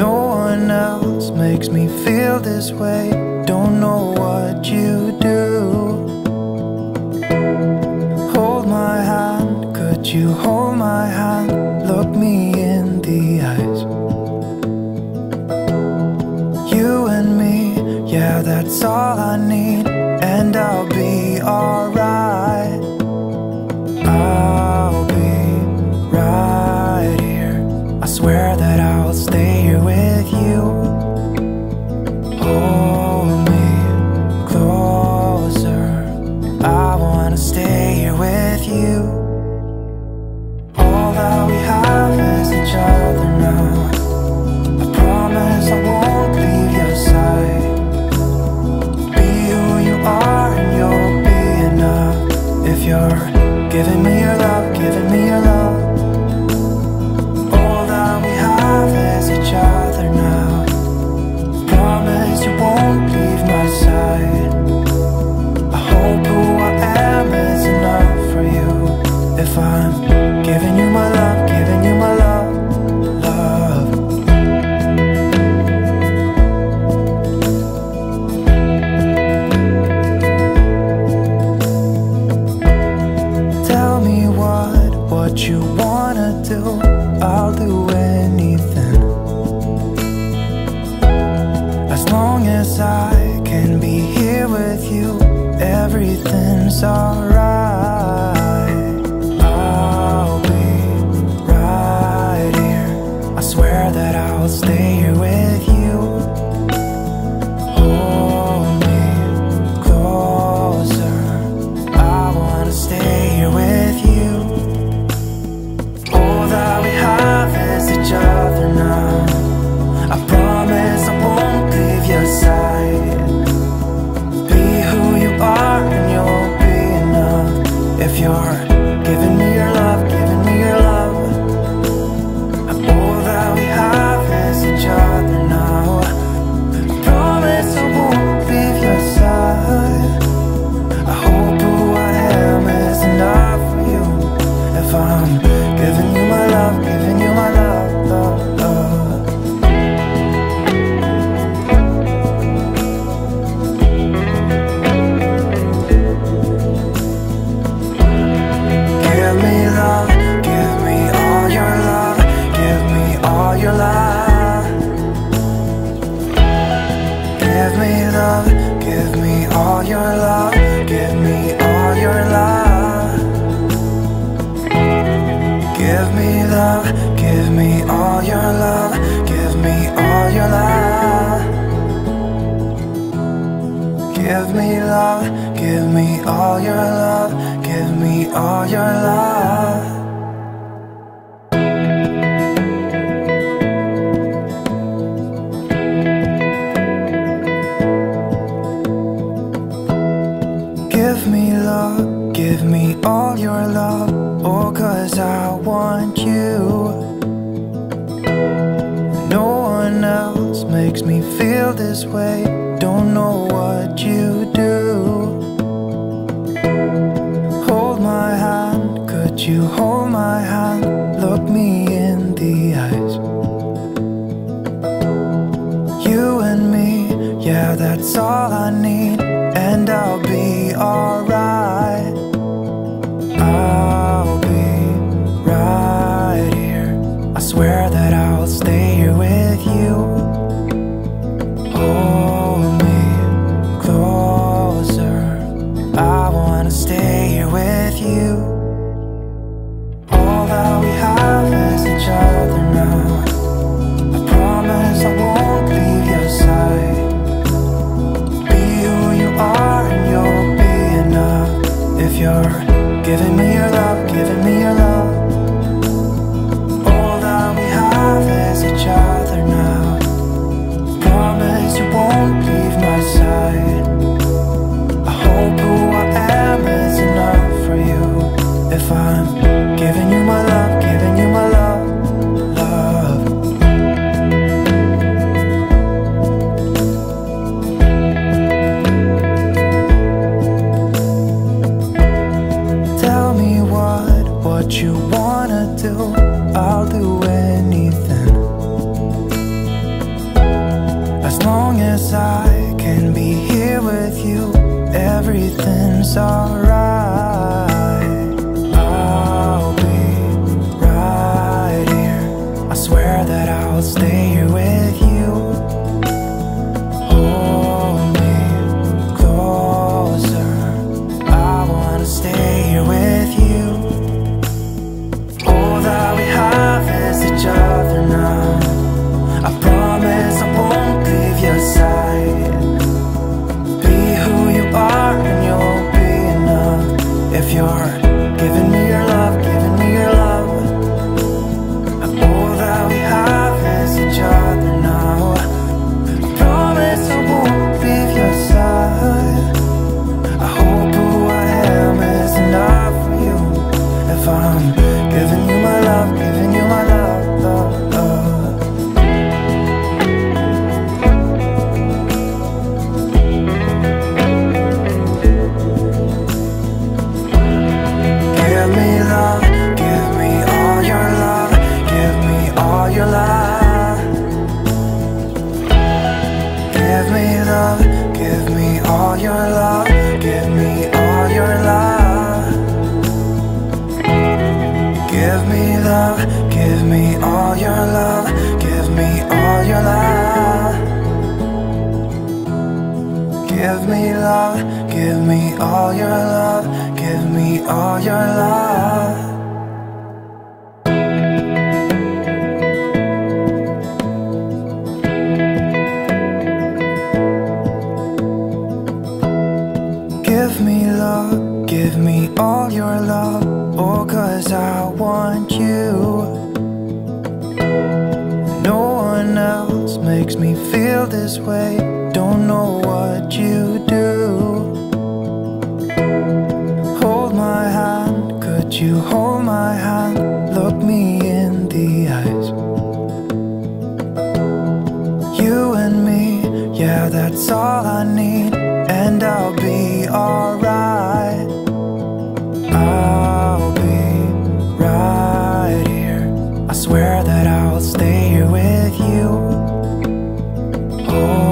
No one else makes me feel this way. Don't know what you do. Hold my hand, could you hold my hand? Look me in the eyes. You and me, yeah, that's all I need. And I'll be alright. I'll be right here. I swear that I'll stay here with you. Hold me closer. I wanna stay here with you. All that we have is each other now. I promise I won't leave your side. Be who you are and you'll be enough. If you're giving me your love, giving me your love. All that we have is each other now. Promise you won't leave my side. I hope who I am is enough for you. If I'm giving you my love, giving you my love, love. Tell me what you wanna do. I'll do anything, as long as I can be here with you. Everything's alright. I'll be right here. I swear that I'll stay here with you. Hold me closer. I wanna stay here with you. All that we have is each other now. I promise I won't leave your side. Be who you are and you'll be enough. If you're giving me your love, giving me your love. All that we have is each other now. I promise I won't leave your side. I hope who I am is enough for you. If I'm giving you my love, giving you my love, love, love. Give me love, give me all your love, give me all your love. Give me love, give me all your love, give me all your love. Give me love, give me all your love, give me all your love. Give me love, give me all your love, give me all your love. Give me love, give me all your love. Oh, 'cause I want you. No one else makes me feel this way. Don't know what you do. Hold my hand, could you hold my hand? Look me in the eyes. You and me, yeah, that's all I need. And I'll be alright. I'll be right here. I swear that I'll stay here with you. Oh, I'll do anything, as long as I can be here with you. Everything's alright. I'll be right here. I swear that I'll stay here with you. Hold me closer. I wanna stay here with you. All that we have is each other now. I promise I won't leave your side. Be who you are and you'll be enough. If you're giving me your love, giving me your love. All that we have is each other now. I promise I won't leave your side. I hope who I am is enough for you. If I'm giving you my love, giving you my love, love, love. Give me love, give me all your love, give me all your love. Give me love, give me all your love, give me all your love. Give me love, give me all your love, give me all your love. Give me love, give me all your love, give me all your love. Give me love, give me all your love. Oh, 'cause I want you. No one else makes me feel this way. Don't know what you do. Hold my hand, could you hold my hand? Look me in the eyes. You and me, yeah, that's all I need. And I'll be alright. I'll be right here. I swear that I'll stay here with you. Oh,